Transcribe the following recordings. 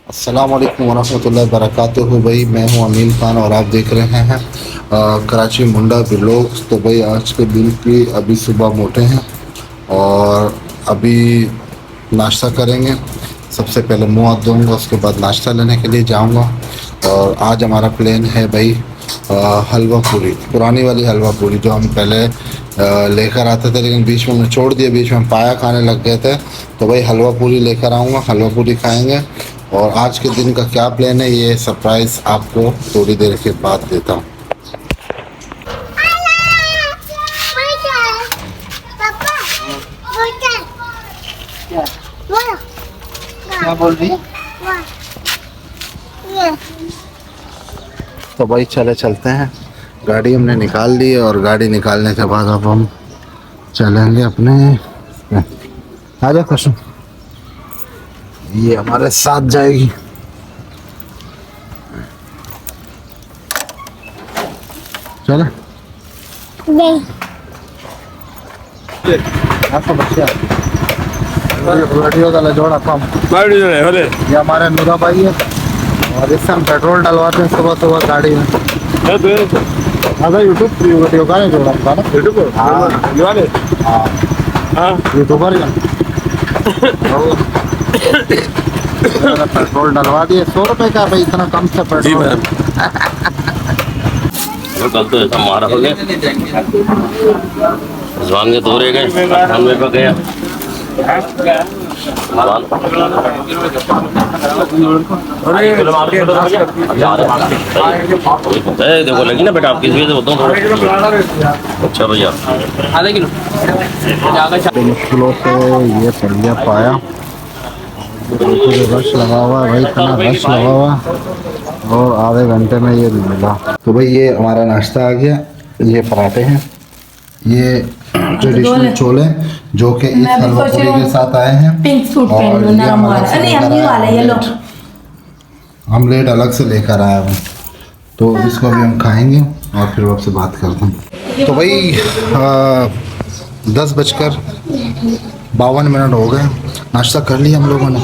अस्सलाम वालेकुम वरहमतुल्लाहि वबरकातुहू। भाई मैं हूं अमीन खान और आप देख रहे हैं कराची मुंडा व्लॉग्स। तो भाई आज के दिन की अभी सुबह मोटे हैं और अभी नाश्ता करेंगे। सबसे पहले मुँह हाथ धोऊंगा, उसके बाद नाश्ता लेने के लिए जाऊंगा। और आज हमारा प्लान है भाई हलवा पूरी, पुरानी वाली हलवा पूरी जो हम पहले लेकर आते थे, लेकिन बीच में हमने छोड़ दिया, बीच में हम पाया खाने लग गए थे। तो भाई हलवा पूरी लेकर आऊँगा, हलवा पूरी खाएंगे। और आज के दिन का क्या प्लान है ये सरप्राइज़ आपको थोड़ी देर के बाद देता हूँ। क्या बोल रही है? तो भाई चलते हैं, गाड़ी हमने निकाल ली है और गाड़ी निकालने के बाद अब हम चलेंगे अपने। आजा खुशू, ये हमारे साथ जाएगी। चले आपको बच्चा वीडियो का जोड़ा कम ये हमारे नूरा भाई है और इससे हम पेट्रोल डलवाते हैं सुबह सुबह गाड़ी में। हाँ यूट्यूब वीडियो का जोड़ा था ना, यूट्यूब। हाँ यूट्यूबर पेट्रोल डलवा दिए 100 रुपए का। भाई इतना कम से पेट्रोल कल तो ऐसा मारा हो गया, जवान के दो रह गए, हमने को गया देखो लगी ना बेटा, आप किस वजह से होता हूँ। अच्छा भैया आधा किलो मुश्किलों से ये पलिया पाया। रश लगा हुआ है भाई, इतना रश लगा हुआ और आधे घंटे में ये मिला। तो भाई ये हमारा नाश्ता आ गया। ये पराठे हैं, ये ट्रेडिशनल छोले जो कि इस हलवा पूरी के साथ आए हैं। और ये ऑमलेट अलग से लेकर आया हूँ, तो इसको भी हम खाएंगे और फिर आपसे बात करते हैं। तो भाई 10:52 हो गए, नाश्ता कर लिया हम लोगों ने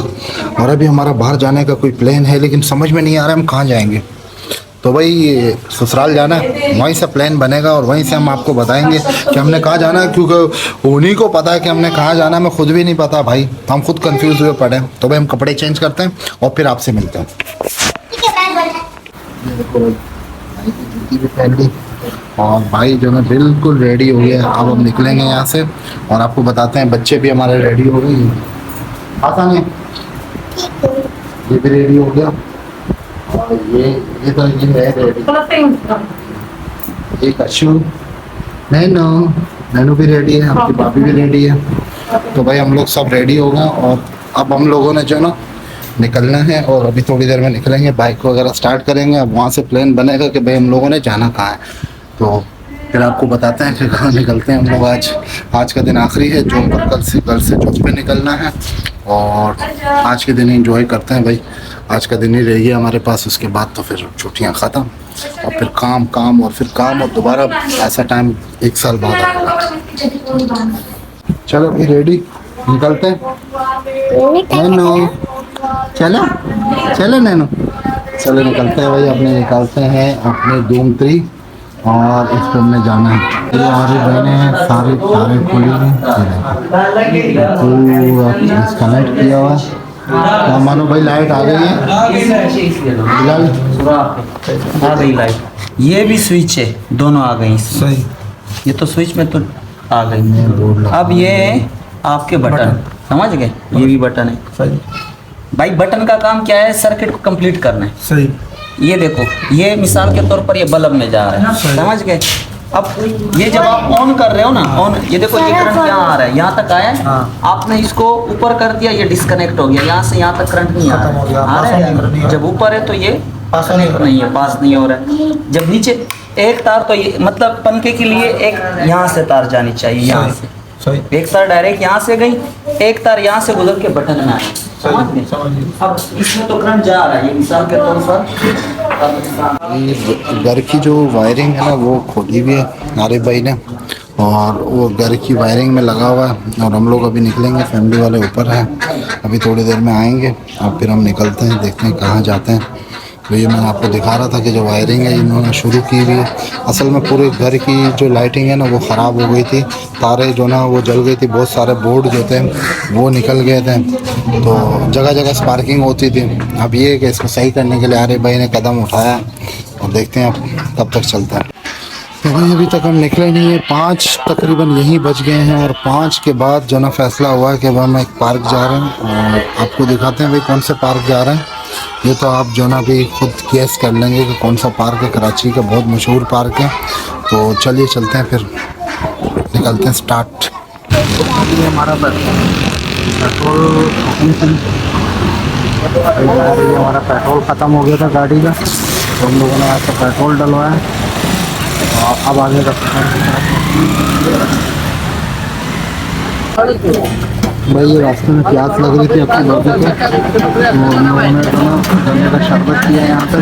और अभी हमारा बाहर जाने का कोई प्लान है, लेकिन समझ में नहीं आ रहा है हम कहाँ जाएंगे। तो भाई ससुराल जाना है, वहीं से प्लान बनेगा और वहीं से हम आपको बताएंगे कि हमने कहाँ जाना है, क्योंकि उन्हीं को पता है कि हमने कहाँ जाना है। मैं खुद भी नहीं पता भाई, हम खुद कंफ्यूज हुए पड़े हैं। तो भाई हम कपड़े चेंज करते हैं और फिर आपसे मिलते हैं। और भाई जो है बिल्कुल रेडी हो गया, अब हम निकलेंगे यहाँ से और आपको बताते हैं। बच्चे भी हमारे रेडी हो गए, आसान है, ये भी रेडी हो गया और ये तो ये है रेडी। एक अशु नैनू भी रेडी है, आपकी भाभी भी रेडी है। तो भाई हम लोग सब रेडी हो गए और अब हम लोगों ने जो ना निकलना है और अभी थोड़ी देर में निकलेंगे, बाइक वगैरह स्टार्ट करेंगे। अब वहाँ से प्लान बनेगा कि भाई हम लोगों ने जाना कहाँ है। तो फिर आपको बताते हैं कि कहाँ निकलते हैं हम लोग। आज का दिन आखिरी है जॉब पर, कल से जॉब पे निकलना है और आज के दिन एंजॉय करते हैं भाई। आज का दिन ही रहिए हमारे पास, उसके बाद तो फिर छुट्टियाँ ख़त्म और फिर काम और फिर काम और दोबारा ऐसा टाइम 1 साल बाद आएगा। चलो भाई रेडी, निकलते हैं। नैनो चलो नैनो, चलो निकलते हैं भाई। अपने निकलते हैं अपने धूम 3 और इस पर हमने जाना है। ये हमारी बहनें हैं, सारे खुली हैं, पूरा डिस्कनेक्ट किया हुआ है। तो मानो भाई लाइट आ गई है, आ गई लाइट। ये भी स्विच है, दोनों आ गई। सही, ये तो स्विच में तो आ गई। अब ये आपके बटन समझ गए, ये भी बटन है। सही भाई, बटन का काम क्या है? सर्किट को कंप्लीट करना है। सही, ये देखो, ये मिसाल के तौर पर ये बल्ब में जा रहा है, समझ गए। अब ये जब आप ऑन कर रहे हो ना, ऑन, ये देखो ये करंट यहाँ आ रहा है, यहाँ तक आया। आपने इसको ऊपर कर दिया, ये डिस्कनेक्ट हो गया, यहाँ से यहाँ तक करंट नहीं आ रहा है। जब ऊपर है तो ये पास नहीं है, पास नहीं हो रहा है। जब नीचे एक तार, तो ये मतलब पंखे के लिए एक यहाँ से तार जानी चाहिए, यहाँ से एक तार डायरेक्ट यहाँ से गई, एक तार यहाँ से गुजर के बटन में आई। अब इसमें तो करंट जा रहा है, ये मिसाल के तौर पर घर की जो वायरिंग है ना वो खोली हुई है नारिब भाई ने, और वो घर की वायरिंग में लगा हुआ है। और हम लोग अभी निकलेंगे, फैमिली वाले ऊपर हैं, अभी थोड़ी देर में आएंगे और फिर हम निकलते हैं, देखते हैं कहाँ जाते हैं। तो ये मैंने आपको दिखा रहा था कि जो वायरिंग है इन्होंने शुरू की हुई है। असल में पूरे घर की जो लाइटिंग है ना वो ख़राब हो गई थी, तारे जो ना वो जल गई थी, बहुत सारे बोर्ड जो थे वो निकल गए थे, तो जगह जगह स्पार्किंग होती थी। अब ये है कि इसको सही करने के लिए आरिफ भाई ने कदम उठाया और देखते हैं अब कब तक चलता है। तो भाई अभी तक हम निकले नहीं है, 5 तकरीबन यहीं बज गए हैं और 5 के बाद जो ना फैसला हुआ है कि अब हम एक पार्क जा रहे हैं और आपको दिखाते हैं भाई कौन से पार्क जा रहे हैं। ये तो आप जो ना भी खुद गेस कर लेंगे कि कौन सा पार्क है, कराची का बहुत मशहूर पार्क है। तो चलिए चलते हैं, फिर निकलते हैं, स्टार्ट। ये हमारा पेट्रोल हमारा पेट्रोल ख़त्म हो गया था गाड़ी का, तो हम लोगों ने यहाँ से पेट्रोल डलवाया। अब आगे भाई ये रास्ते में प्यास लग रही थी अपनी बर्थडे पे, तो हम लोगों ने दोनों गन्ने का शरबत किया यहाँ पे।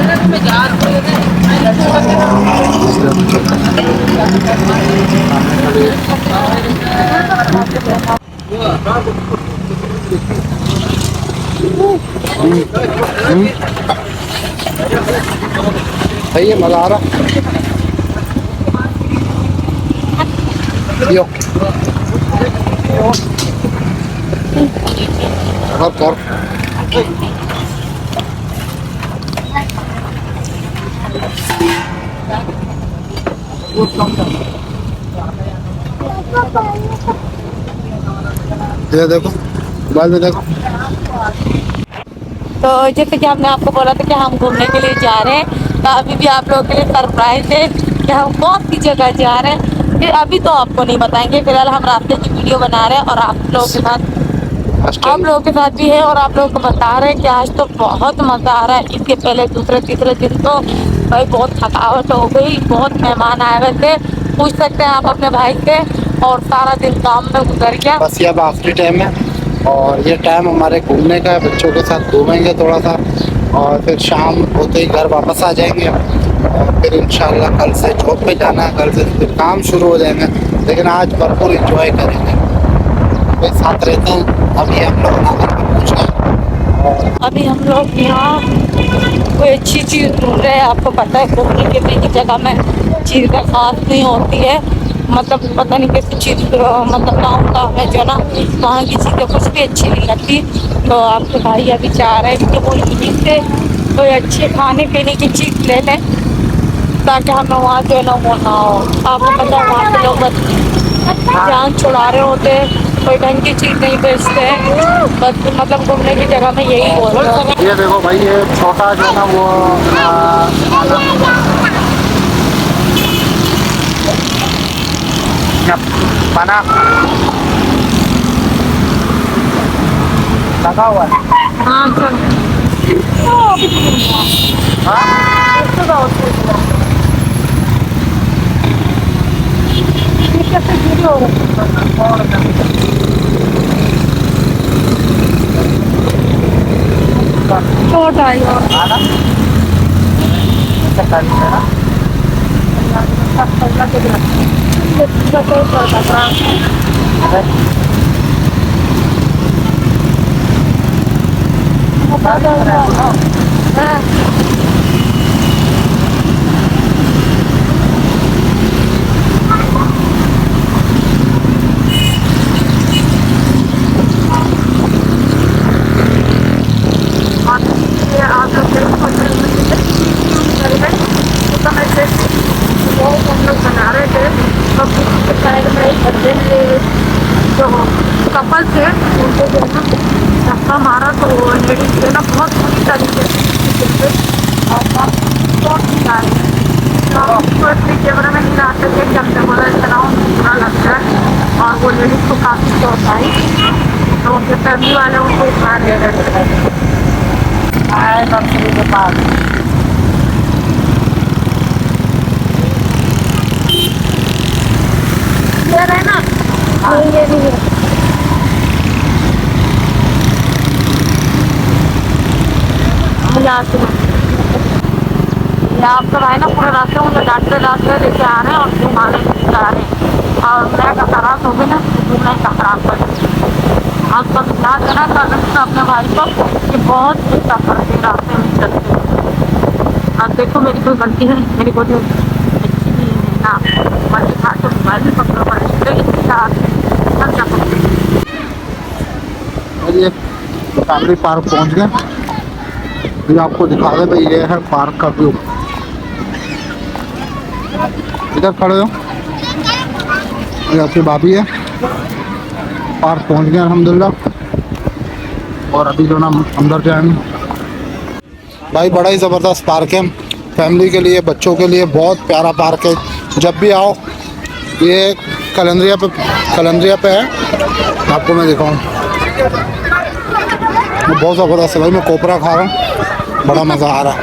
सही है, मज़ा आ रहा। कर ये देखो, मोबाइल में देखो। तो जैसे कि हमने आपको बोला था कि हम घूमने के लिए जा रहे हैं, तो अभी भी आप लोगों के लिए सरप्राइज है कि हम कौन सी जगह जा रहे हैं। फिर अभी तो आपको नहीं बताएंगे, फिलहाल हम रास्ते की वीडियो बना रहे हैं और आप लोगों के साथ भी है और आप लोगों को बता रहे हैं कि आज तो बहुत मज़ा आ रहा है। इसके पहले दूसरे तीसरे दिन तो भाई बहुत थकावट हो गई, बहुत मेहमान आए हुए थे, पूछ सकते हैं आप अपने भाई से, और सारा दिन काम में गुजर गया। बस ये अब आखिरी टाइम है और ये टाइम हमारे घूमने का है, बच्चों के साथ घूमेंगे थोड़ा सा और फिर शाम होते ही घर वापस आ जाएंगे। और फिर इंशाल्लाह कल से जॉब पे जाना है, कल से फिर काम शुरू हो जाएंगे, लेकिन आज भरपूर इंजॉय करेंगे, भाई साथ रहते हैं। अभी हम लोग नागर पे पहुँच गए और अभी हम लोग यहाँ कोई अच्छी चीज़ ढूंढ रहे हैं। आपको पता है घूमने फिरने की जगह में चीज़ का खास नहीं होती है, मतलब पता नहीं कैसी चीज़, मतलब गाँव है जो ना वहाँ की चीज़ें कुछ भी अच्छी नहीं लगती। तो आपके भाई अभी चाह रहे हैं कि वो यहीं से कोई अच्छे खाने पीने की चीज़ ले लें ताकि हमें वहाँ जो है ना वो ना हो। आपको पता है वहाँ के लोग बस जान छुड़ा रहे होते हैं, कोई ढंग की चीज़ नहीं बेचते हैं, बस मतलब घूमने की जगह में यही बोल रहे हैं। ये देखो भाई, ये छोटा जो ना वो बना लगा हुआ है। हाँ चल छोटा कपल थे उनको जो है ना धक्का मारा, तो लेडीज जो है ना बहुत बुरी तरीके से और बहुत कैमरा में नहीं आ सके कि हमने बोला इतना बुरा लगता है। और वो लेडीज को काफ़ी चोट आई, तो उनके फैमिली वाले उनको मार दे रहे थे आए नर्सरी के पास। है ना ये भी है। आपका भाई ना पूरे रास्ते मुझे डांटते डांटते लेके आ रहे हैं और घुमाने लेके आ रहे हैं। और मैं खतरात हो गई ना तो मैं खतरात कर आप सब याद है ना तो अपने भाई को कि बहुत गुस्सा कर दे रास्ते में चलते। अब देखो मेरी कोई गलती है, मेरी कोई अच्छी नहीं है ना, बल्कि था तो मोबाइल भी पकड़ो पड़े हम क्या करते। ये फैमिली पार्क पहुंच गए। ये आपको दिखा दे भाई, ये है पार्क का व्यू। इधर खड़े हो, ये आपकी भाभी है। पार्क पहुंच गए अल्हम्दुलिल्लाह, और अभी जो ना अंदर जाएंगे। भाई बड़ा ही ज़बरदस्त पार्क है, फैमिली के लिए, बच्चों के लिए बहुत प्यारा पार्क है। जब भी आओ, ये कलंद्रिया पे है, आपको मैं दिखाऊँ। बहुत ज़बरदस्त है भाई, मैं कोपरा खा रहा हूँ, बड़ा मज़ा आ रहा है।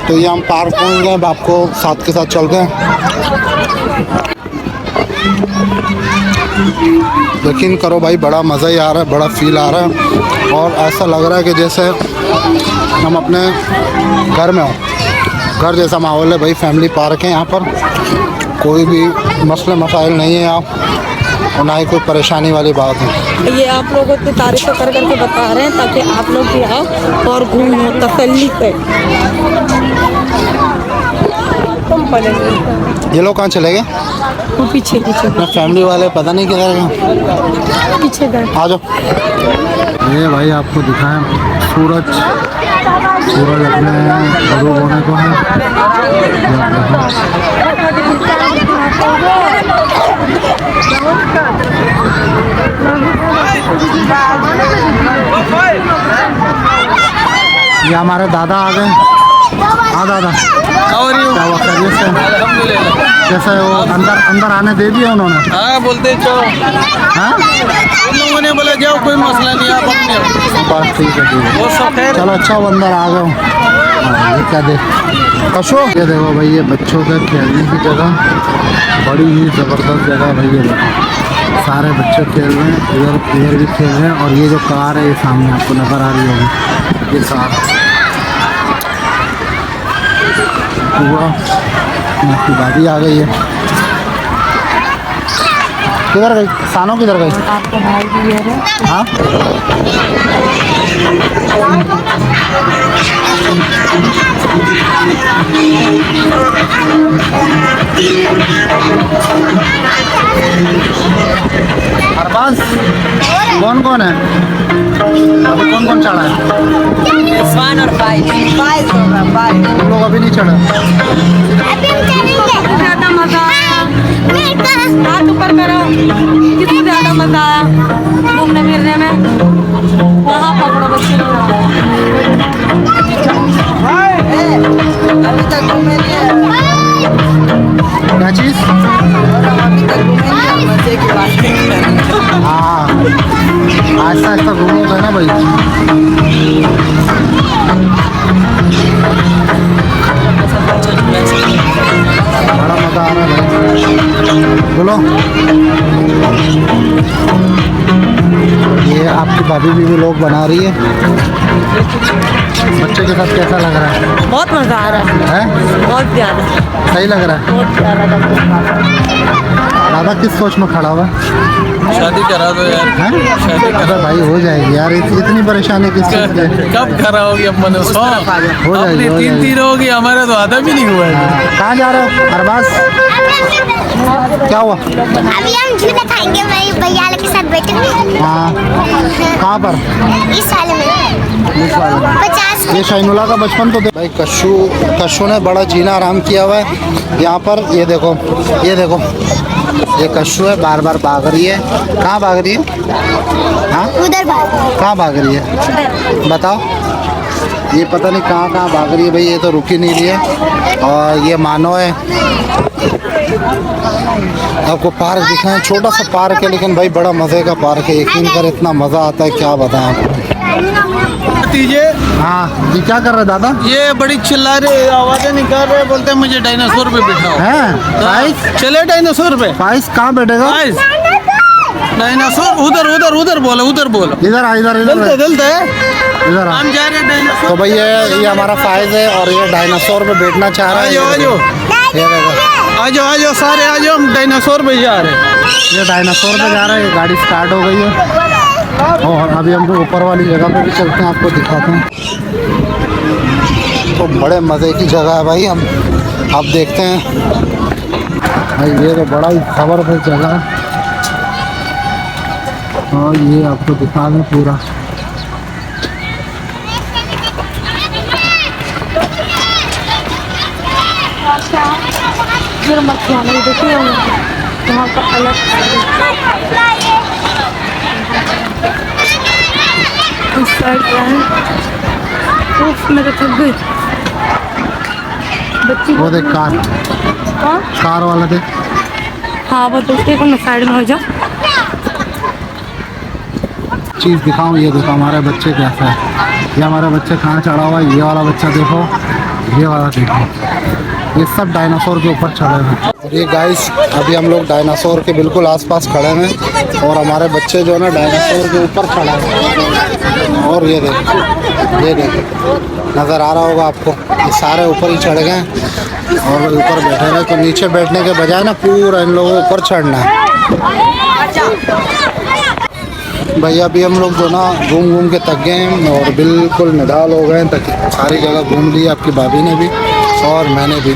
तो ये हम पार्क पहुँच गए, अब आपको साथ के साथ चलते हैं। यकीन करो भाई, बड़ा मज़ा ही आ रहा है, बड़ा फील आ रहा है, और ऐसा लग रहा है कि जैसे हम अपने घर में हो। घर जैसा माहौल है भाई। फैमिली पार्क है, यहाँ पर कोई भी मसले मसाइल नहीं है यहाँ, और ना ही कोई परेशानी वाली बात है। ये आप लोगों की तारीफ कर करके बता रहे हैं ताकि आप लोग भी आओ और घूमो तसल्ली से। ये लोग कहाँ चले गए? वो पीछे पीछे अपने फैमिली वाले पता नहीं किधर गए। पीछे गए। आ जाओ। ये भाई आपको दिखाएं, सूरज अपने गरूब होने को है। ये हमारे दादा आ गए। हाँ दादा, क्या हुआ, खैरियत से? जैसे वो अंदर आने दे दिया उन्होंने? हाँ बोलते चलो। हाँ, उन लोगों ने बोला जाओ, कोई मसला नहीं, आप अपने बात ठीक है। वो सब खैर। चलो अच्छा, वो अंदर आ गए। ये क्या देख कशो, ये देखो भाई, ये बच्चों के खेलने की जगह, बड़ी ही ज़बरदस्त जगह भाई। ये देखो सारे बच्चे खेल रहे हैं, इधर भी खेल रहे हैं, और ये जो कार है ये सामने आपको नज़र आ रही होगी, ये कार हुआ। आपकी दादी आ गई है। किधर गई सानो, किधर गई? आपके भाई भी है। हाँ, अरबाज कौन कौन है? अभी कौन कौन चढ़ा है? इरफान और फाइज होगा। तुम लोग अभी नहीं चढ़े? ज़्यादा मज़ा आया, हाथ ऊपर करो, कितनी ज़्यादा मज़ा आया घूमने फिरने में। कहाँ पकड़ो बच्चे लोग। अभी तक घूमे नहीं है। क्या चीज़? अभी तक घूमे नहीं है, मजे की बात है। हाँ, आहिस्ता आहिस्ता घूमोगे ना भाई। बड़ा मज़ा आ रहा है भाई। बोलो, ये आपकी भाभी भी लोग बना रही है। बच्चे के साथ कैसा लग रहा है? बहुत मज़ा आ रहा है, हैं? बहुत ज़्यादा, सही लग रहा है? बहुत प्यारा लग रहा है। दादा किस सोच में खड़ा हुआ है? शादी करा दो यार। हैं? अरे भाई हो जाएगी यार, इतनी परेशानी किस चीज़ की है? कब करा होगी अब मैंने सौ हो जाएगी, अपनी हो तीन जाएगी। तीन होगी, हमारा तो आधा भी नहीं हुआ है। कहाँ जा रहे हो अरबाज? क्या हुआ? अभी हम झूला खाएंगे, मेरी भैया के साथ बैठेंगे। हाँ, कहाँ पर? इस साल में इस वाले में। 50। ये शाइनुला का बचपन तो भाई कशु ने बड़ा जीना आराम किया हुआ है यहाँ पर। ये देखो, ये देखो, ये कशु है, बार बार भाग रही है। कहाँ भाग रही है? हाँ, उधर भाग। कहाँ भाग रही है बताओ? ये पता नहीं कहाँ कहाँ भाग रही है भाई, ये तो रुक ही नहीं रही है। और ये मानो है, आपको पार्क दिखाएं, छोटा सा पार्क है लेकिन भाई बड़ा मज़े का पार्क है। यकीन कर इतना मज़ा आता है, क्या बताएं आपको। भतीजे हाँ जी, क्या कर रहे दादा? ये बड़ी चिल्ला रहे, आवाजें निकाल रहे, बोलते हैं मुझे डायनासोर पे बिठाओ। हैं फाइज? चले डायनासोर पे। फाइज कहाँ बैठेगा? फाइज, डायनासोर उधर उधर उधर बोलो, उधर बोलो। इधर आ, इधर दलते इधर दलते इधर आ। हम जा रहे हैं डायनासोर। तो भाई ये हमारा फाइज है और ये डायनासोर पे बैठना चाह रहा है। आजो आजो। ये देखो, आ जाओ सारे आ जाओ, हम डायनासोर पे जा रहे हैं। ये डायनासोर पे जा रहा है, गाड़ी स्टार्ट हो गई है और अभी हम लोग ऊपर वाली जगह पे भी चलते हैं, आपको दिखाते हैं। तो बड़े मज़े की जगह है भाई, हम आप देखते हैं भाई, ये तो बड़ा ही ज़बरदस्त जगह है और ये आपको दिखा दें पूरा। देखिए वहाँ का अलग इस साइड क्या है। उफ, मैं तो थक गई। बच्ची वो देख कार, हाँ कार वाला देख। हाँ वो देखिए, मैं साइड में हो जाओ। चीज़ दिखाऊं, ये देखो हमारे बच्चे कैसा है, ये हमारा बच्चा कहाँ चढ़ा हुआ है, ये वाला बच्चा देखो, ये वाला देखो, ये सब डायनासोर के ऊपर चढ़े हैं। और ये गाइस अभी हम लोग डायनासोर के बिल्कुल आसपास खड़े हैं और हमारे बच्चे जो है ना डायनासोर के ऊपर चढ़े हैं। और ये देखो, ये देखो, नज़र आ रहा होगा आपको, ये सारे ऊपर ही चढ़ गए और ऊपर बैठे हैं। तो नीचे बैठने के बजाय ना पूरा इन लोगों को ऊपर चढ़ना है। भैया अभी हम लोग जो ना घूम घूम के थक गए हैं और बिल्कुल निढाल हो गए हैं, तक सारी जगह घूम ली, आपकी भाभी ने भी और मैंने भी।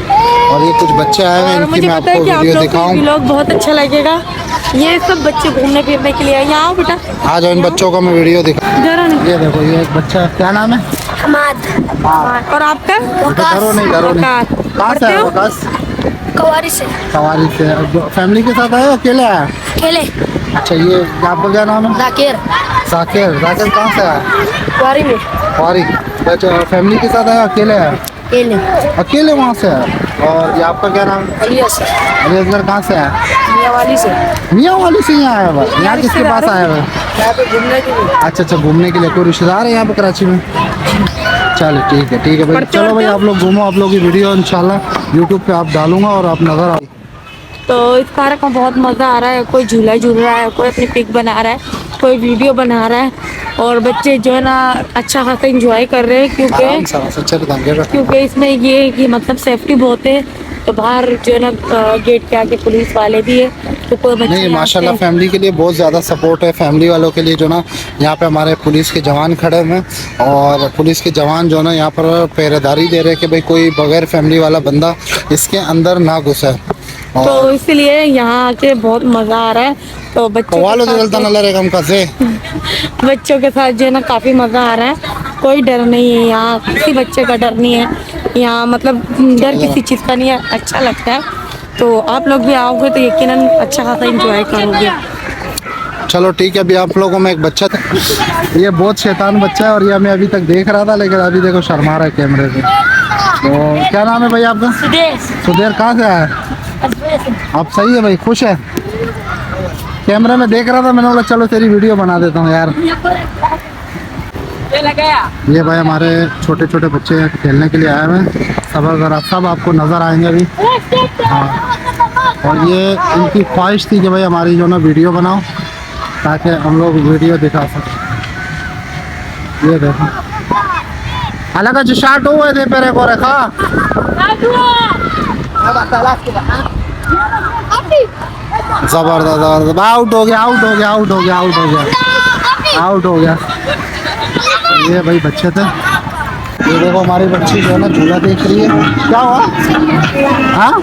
और ये कुछ बच्चे आए हैं, इनकी मैं आपको वीडियो दिखाऊं। व्लॉग बहुत अच्छा लगेगा। ये सब बच्चे घूमने फिरने के लिए आए। यहाँ आओ बेटा, आ जाओ, इन बच्चों का मैं वीडियो दिखा। जरा नहीं। ये देखो, ये एक बच्चा, क्या नाम है? हमाद और आपका? डरो नहीं, डरो नहीं। कहाँ से है वकास? कवारी से सवारी से। फैमिली के साथ आए हो अकेले आए? खेले अच्छा, ये आपका क्या नाम है? जाकिर साकिर। साकिर कहाँ से आया? कवारी में वारी। अच्छा, फैमिली के साथ आया अकेले आया? खेले अकेले वहाँ से आया। और ये आपका क्या नाम है? अलिया से अलीसगढ़ कहाँ से आया? मियावाली से मियाँ वाली से यहाँ आया हुआ? यहाँ किसके पास आया हुआ? यहाँ पे घूमने के लिए। अच्छा, घूमने के लिए। कोई रिश्तेदार है यहाँ पे कराची में? चलो ठीक है भाई। चलो भाई, आप लोग घूमो, आप लोग की वीडियो इंशाल्लाह यूट्यूब पे आप डालूंगा और आप नज़र आओ। तो इस पार्क में बहुत मज़ा आ रहा है। कोई झूला झूल रहा है, कोई अपनी पिक बना रहा है, कोई वीडियो बना रहा है और बच्चे जो है ना अच्छा खासा इंजॉय कर रहे हैं क्योंकि इसमें ये है कि मतलब सेफ्टी बहुत है। तो बाहर जो है ना गेट के आगे पुलिस वाले भी है, तो कोई बच्चे नहीं, माशाल्लाह फैमिली के लिए बहुत ज़्यादा सपोर्ट है। फैमिली वालों के लिए जो ना यहाँ पे हमारे पुलिस के जवान खड़े हुए हैं और पुलिस के जवान जो ना यहाँ पर पहरेदारी दे रहे हैं कि भाई कोई बगैर फैमिली वाला बंदा इसके अंदर ना घुसे। तो इसलिए यहाँ आके बहुत मज़ा आ रहा है। तो बच्चों के साथ जो है ना काफ़ी मज़ा आ रहा है। कोई डर नहीं है यहाँ, किसी बच्चे का डर नहीं है यहाँ, मतलब डर किसी चीज़ का नहीं है। अच्छा लगता है। तो आप लोग भी आओगे तो यकीनन अच्छा खासा एंजॉय करोगे। चलो ठीक है। अभी आप लोगों में एक बच्चा था, ये बहुत शैतान बच्चा है और ये हमें अभी तक देख रहा था, लेकिन अभी देखो शर्मा रहा है कैमरे से। तो क्या नाम है भाई आपका? सुदेर। कहाँ से आया है? आप सही है भाई, खुश है? कैमरे में देख रहा था, मैंने बोला चलो तेरी वीडियो बना देता हूँ यार। ये भाई हमारे छोटे छोटे बच्चे खेलने के लिए आए हुए हैं, सब आपको नज़र आएंगे अभी। हाँ, और ये इनकी ख्वाहिश थी कि भाई हमारी जो ना वीडियो बनाओ ताकि हम लोग वीडियो दिखा सकें। ये देखो, हालांकि जो शार्ट हुए थे पेरे को रखा। जबरदस्त, आउट हो गया। ये भाई बच्चे थे। ये देखो हमारी बच्ची जो है ना झूला देख रही है। क्या हुआ? हाँ,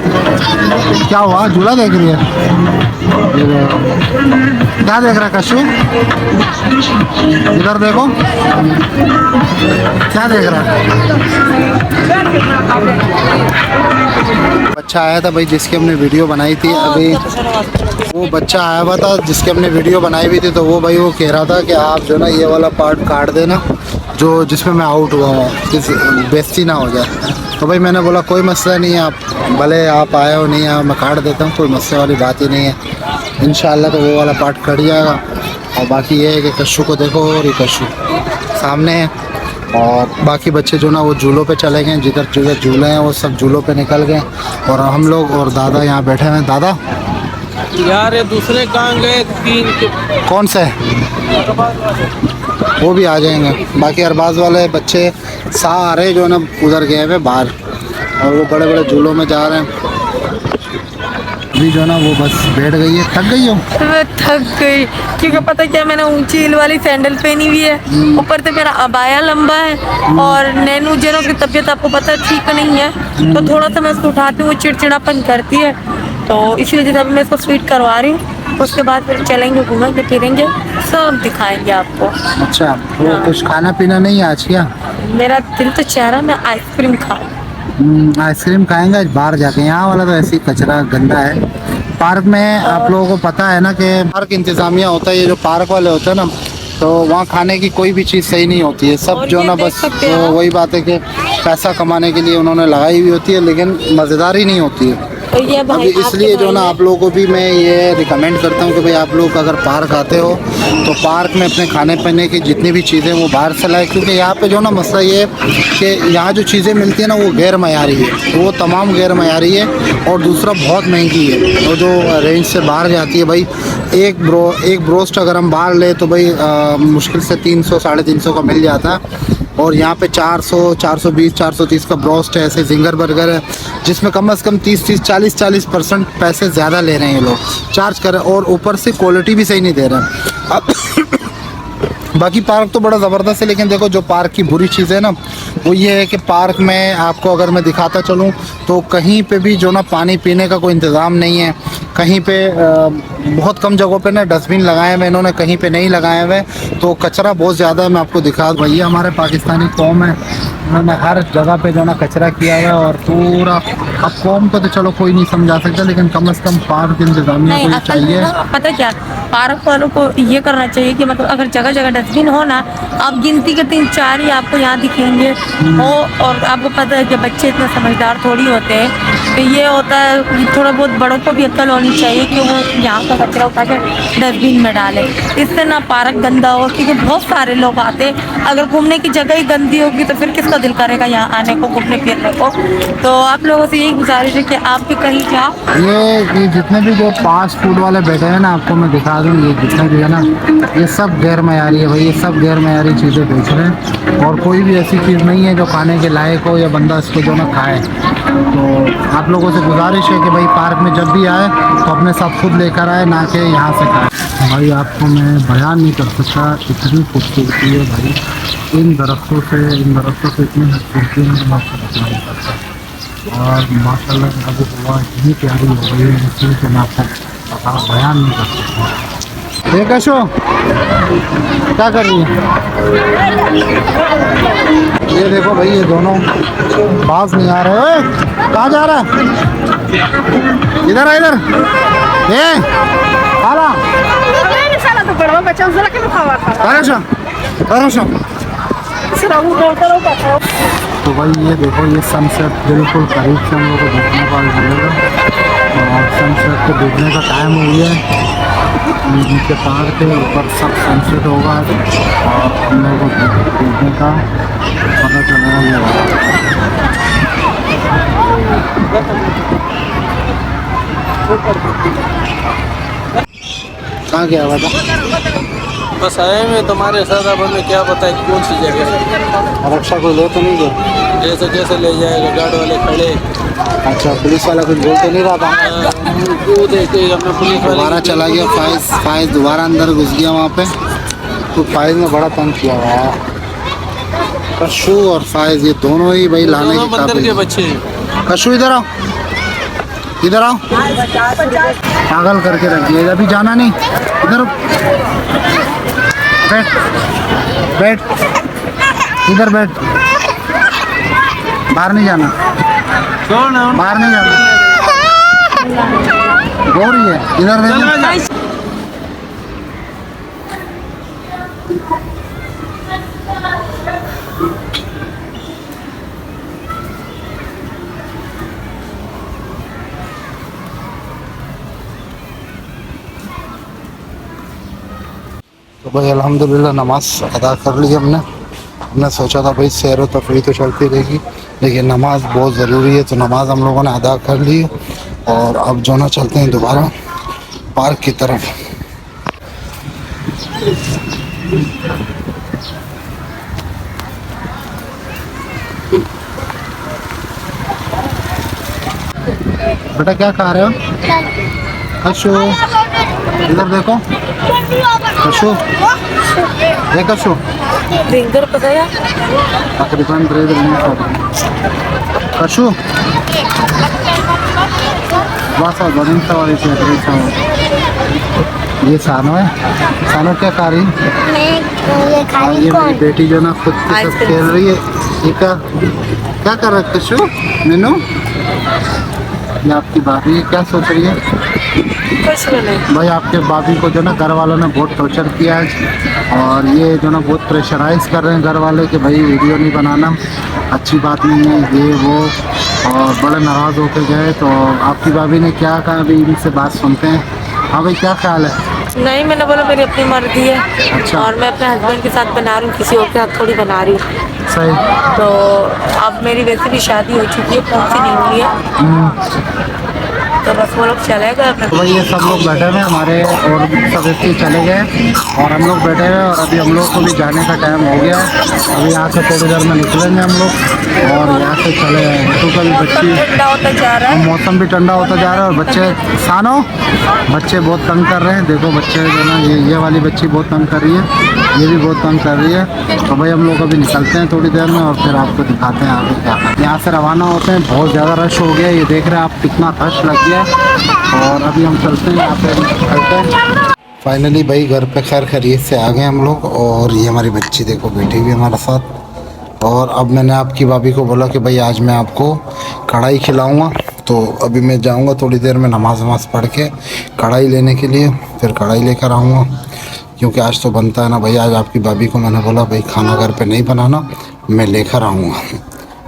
क्या हुआ? झूला देख रही है। ये देखो, क्या देख रहा है कशु? इधर देखो, क्या देख रहा है? बच्चा आया था भाई जिसकी हमने वीडियो बनाई थी। अभी वो बच्चा आया हुआ था जिसकी हमने वीडियो बनाई हुई थी, तो वो भाई वो कह रहा था कि आप जो ना ये वाला पार्ट काट देना जो जिसमें मैं आउट हुआ हूँ, किस बेइज्जती ना हो जाए। तो भाई मैंने बोला कोई मसला नहीं है, आप भले आप आए हो नहीं आए, मैं काट देता हूँ, कोई मसले वाली बात ही नहीं है। इंशाल्लाह तो वो वाला पार्ट कट जाएगा। और बाकी ये है कि कशु को देखो, और ये कशु सामने है और बाकी बच्चे जो ना वो झूलों पे चले गए, जिधर जिधर झूले हैं वो सब झूलों पे निकल गए और हम लोग और दादा यहाँ बैठे हैं। दादा यार ये दूसरे कहाँ गए? 3 कौन से? वो भी आ जाएंगे। बाकी अरबाज वाले बच्चे सारे जो ना उधर गए हुए बाहर और वो बड़े बड़े झूलों में जा रहे हैं। अभी जो है ना वो बस बैठ गई है। थक गई हो? मैं थक गई क्योंकि पता क्या, मैंने ऊंची हील वाली सैंडल पहनी हुई है, ऊपर से मेरा अबाया लंबा है, और नैनू जनों की तबीयत आपको पता है ठीक नहीं है, तो थोड़ा सा मैं उसको उठाती हूँ, वो चिड़चिड़ापन करती है, तो इसी वजह से अभी मैं इसको स्वीट करवा रही हूँ। उसके बाद फिर चलेंगे, घूमेंगे फिरेंगे, सब दिखाएंगे आपको। अच्छा, तो कुछ खाना पीना नहीं है आज क्या? मेरा दिल तो चाह रहा है मैं आइसक्रीम खाऊं। आइसक्रीम खाएंगे आज बाहर जाके। यहाँ वाला तो ऐसी कचरा गंदा है। पार्क में आप लोगों को पता है ना कि पार्क इंतजामिया होता है, ये जो पार्क वाले होते हैं ना, तो वहाँ खाने की कोई भी चीज़ सही नहीं होती है। सब और जो ये ना देख बस सकते हैं आप। वही बात है कि पैसा कमाने के लिए उन्होंने लगाई हुई होती है, लेकिन मज़ेदार ही नहीं होती है। तो ये अभी भाई इसलिए आपके जो ना भाई आप लोगों को भी मैं ये रिकमेंड करता हूँ कि भाई आप लोग अगर पार्क आते हो तो पार्क में अपने खाने पीने की जितनी भी चीज़ें वो बाहर से लाए, क्योंकि यहाँ पे जो ना मसला ये है कि यहाँ जो चीज़ें मिलती है ना वो गैर मयारी है, वो तमाम गैर मयारी है, और दूसरा बहुत महंगी है, और जो रेंज से बाहर जाती है। भाई एक ब्रोस्ट अगर हम बाहर ले तो भाई मुश्किल से 300 साढ़े 300 का मिल जाता है, और यहाँ पे 400 420 430 का ब्रोस्ट है। ऐसे जिंगर बर्गर है जिसमें कम से कम 40% पैसे ज़्यादा ले रहे हैं ये लोग, चार्ज कर रहे हैं, और ऊपर से क्वालिटी भी सही नहीं दे रहे हैं। अब बाकी पार्क तो बड़ा ज़बरदस्त है, लेकिन देखो जो पार्क की बुरी चीज़ है ना वो ये है कि पार्क में आपको अगर मैं दिखाता चलूँ तो कहीं पे भी जो ना पानी पीने का कोई इंतज़ाम नहीं है। कहीं पे बहुत कम जगहों पे ना डस्टबिन लगाए हुए इन्होंने, कहीं पे नहीं लगाए हुए, तो कचरा बहुत ज़्यादा है। मैं आपको दिखा, भैया हमारे पाकिस्तानी कौम है, उन्होंने हर जगह पे जो ना कचरा किया है, और पूरा, अब कौम को तो चलो कोई नहीं समझा सकता, लेकिन कम से कम पार्क इंतजामिया को नहीं, ये असल में चाहिए। ना पता क्या, पार्क वालों को ये करना चाहिए कि मतलब अगर जगह जगह डस्टबिन हो ना, आप गिनती के 3-4 ही आपको यहाँ दिखेंगे हो, और आपको पता है कि बच्चे इतने समझदार थोड़ी होते हैं, तो ये होता है थोड़ा बहुत बड़ों को भी अक्ल होनी चाहिए कि वो यहाँ का कचरा उठा के डस्टबिन में डाले, इससे ना पार्क गंदा हो, क्योंकि बहुत सारे लोग आते हैं। अगर घूमने की जगह ही गंदी होगी तो फिर किसका दिल करेगा यहाँ आने को, घूमने फिरने को। तो आप लोगों से यही गुजारिश है कि आप भी कहीं जाओ। ये जितने भी जो फास्ट फूड वाले बैठे हैं ना, आपको मैं दिखा दूँ, ये जितने भी है ना, ये सब गैर मयारी है भाई, ये सब गैर मयारी चीज़ें बेच रहे हैं, और कोई भी ऐसी चीज़ नहीं है जो खाने के लायक हो या बंदा इसको जो ना खाए। तो आप लोगों से गुजारिश है कि भाई पार्क में जब भी आए तो अपने साथ खुद लेकर आए, ना कि यहाँ से खाए। भाई आपको मैं बयान नहीं कर सकता, इतनी खूबसूरती है भाई इन दरख्तों से इतनी खूबसूरती है मैं आपको बता नहीं सकता। और माशाल्लाह अभी हवा इतनी प्यारी हो गई है इसलिए कि मैं आपको बयान नहीं कर सकता। ये कैशो क्या कर रही है? ये देखो भाई, ये दोनों बाज नहीं आ रहे। ओए कहाँ जा रहा है? इधर आ, इधर ये आला तो भाई ये देखो, ये सनसेट बिल्कुल करीब से हम लोग को देखने को मिलेगा, और सनसेट को देखने का टाइम हो गया है। नीचे पहाड़ के ऊपर सब सनसेट होगा आज, और हम लोगों को देखने का पता चलेगा ये वाला। कहाँ गया हुआ था? बस आए में तुम्हारे साथ, अब हमें क्या पता है कौन सी जगह है। रक्षा कोई ले तो नहीं गया? जैसे जैसे ले जाएगा, गार्ड वाले खड़े। अच्छा, पुलिस वाला कुछ बोल तो नहीं रहा था? वो देखे हमने पुलिस वाले दोबारा चला गया फाइज दोबारा अंदर घुस गया वहाँ पे, तो फाइज ने बड़ा तंग किया हुआ है। कशु और फाइज ये दोनों ही भाई लाने दोनों के बंदर के काबिल। बच्चे हैं। कशु इधर आओ, इधर आओ, पागल करके रख दिया। अभी जाना नहीं, इधर बैठ बैठ, इधर बैठ, बाहर नहीं जाना, बाहर नहीं जाना, रो रही है, इधर देखो। तो भाई अल्हम्दुलिल्लाह नमाज अदा कर ली हमने सोचा था भाई सैर व तफरीह तो चलती रहेगी, लेकिन नमाज बहुत ज़रूरी है, तो नमाज हम लोगों ने अदा कर ली। और अब जो ना चलते हैं दोबारा पार्क की तरफ। बेटा क्या खा रहे हो? कशु इधर देखो, कशु ये कशु फिंगर पकड़ा तकरीबन कशु बस बड़ी सवारी से ये सानो है। सानो क्या खा रही है? ये खाली ये कौन मेरी बेटी जो ना खुद के साथ खेल रही है। ये क्या कर रहा है कशु? मीनू ये आपकी भाभी क्या सोच रही है? कुछ नहीं। भाई आपके भाभी को जो ना घर वालों ने बहुत टॉर्चर किया आज, और ये जो ना बहुत प्रेशराइज कर रहे हैं घर वाले कि भाई वीडियो नहीं बनाना, अच्छी बात नहीं है ये वो, और बड़े नाराज़ होकर गए। तो आपकी भाभी ने क्या कहा अभी इनसे बात सुनते हैं। हाँ भाई क्या ख्याल है? नहीं, मैंने बोला मेरी अपनी मर्जी है। अच्छा। और मैं अपने हस्बैंड के साथ बना रही हूँ, किसी और के साथ थोड़ी बना रही हूँ। सही। तो अब मेरी वैसे भी शादी हो चुकी है, कौन सी नहीं हुई है, तो बस वो लोग चले गए अपने। तो भाई ये सब लोग बैठे हुए हैं, हमारे और भी सदस्य चले गए और हम लोग बैठे हुए, और अभी हम लोग को भी जाने का टाइम हो गया है। अभी यहाँ से थोड़ी देर में निकलेंगे हम लोग और यहाँ से चले जाएंगे। तो कभी बच्ची ठंडा होता जा रहा है। मौसम भी ठंडा होता जा रहा है, और बच्चे सानो बच्चे बहुत तंग कर रहे हैं। देखो बच्चे जो ना ये वाली बच्ची बहुत तंग कर रही है, ये भी बहुत तंग कर रही है। तो भाई हम लोग अभी निकलते हैं थोड़ी देर में और फिर आपको दिखाते हैं आगे क्या करते हैं। यहाँ से रवाना होते हैं, बहुत ज़्यादा रश हो गया, ये देख रहे हैं आप कितना रश लग गया। और अभी हम चलते हैं, यहाँ पे निकलते हैं। फाइनली भाई घर पे खैर खैरियत से आ गए हम लोग, और ये हमारी बच्ची देखो बैठी हुई हमारे साथ। और अब मैंने आपकी भाभी को बोला कि भाई आज मैं आपको कढ़ाई खिलाऊंगा, तो अभी मैं जाऊंगा थोड़ी देर में नमाज वमाज पढ़ के कढ़ाई लेने के लिए, फिर कढ़ाई लेकर आऊँगा, क्योंकि आज तो बनता है ना भाई। आज आपकी भाभी को मैंने बोला भाई खाना घर पे नहीं बनाना, मैं लेकर आऊँगा।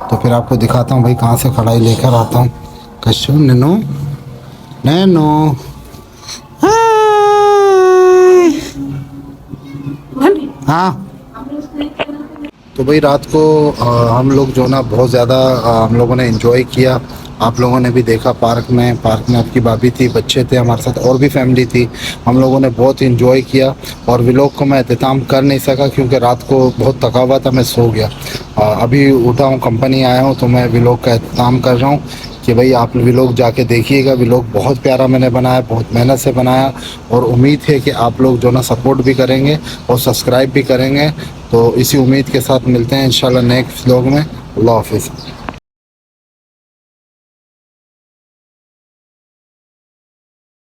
तो फिर आपको दिखाता हूँ भाई कहाँ से कढ़ाई लेकर आता हूँ। कशु नैनो नैनो हाँ। तो भाई रात को हम लोग जो ना बहुत ज़्यादा हम लोगों ने एंजॉय किया। आप लोगों ने भी देखा पार्क में आपकी भाभी थी, बच्चे थे हमारे साथ, और भी फैमिली थी। हम लोगों ने बहुत एंजॉय किया, और व्लॉग को मैं एहतमाम कर नहीं सका क्योंकि रात को बहुत थका हुआ था, मैं सो गया। अभी उठा हूँ, कंपनी आया हूँ, तो मैं व्लॉग का एहतमाम कर रहा हूँ कि भाई आप व्लॉग जाके देखिएगा। व्लॉग बहुत प्यारा मैंने बनाया, बहुत मेहनत से बनाया, और उम्मीद है कि आप लोग जो ना सपोर्ट भी करेंगे और सब्सक्राइब भी करेंगे। तो इसी उम्मीद के साथ मिलते हैं इंशाल्लाह नेक्स्ट व्लॉग में। अल्लाह हाफिज़।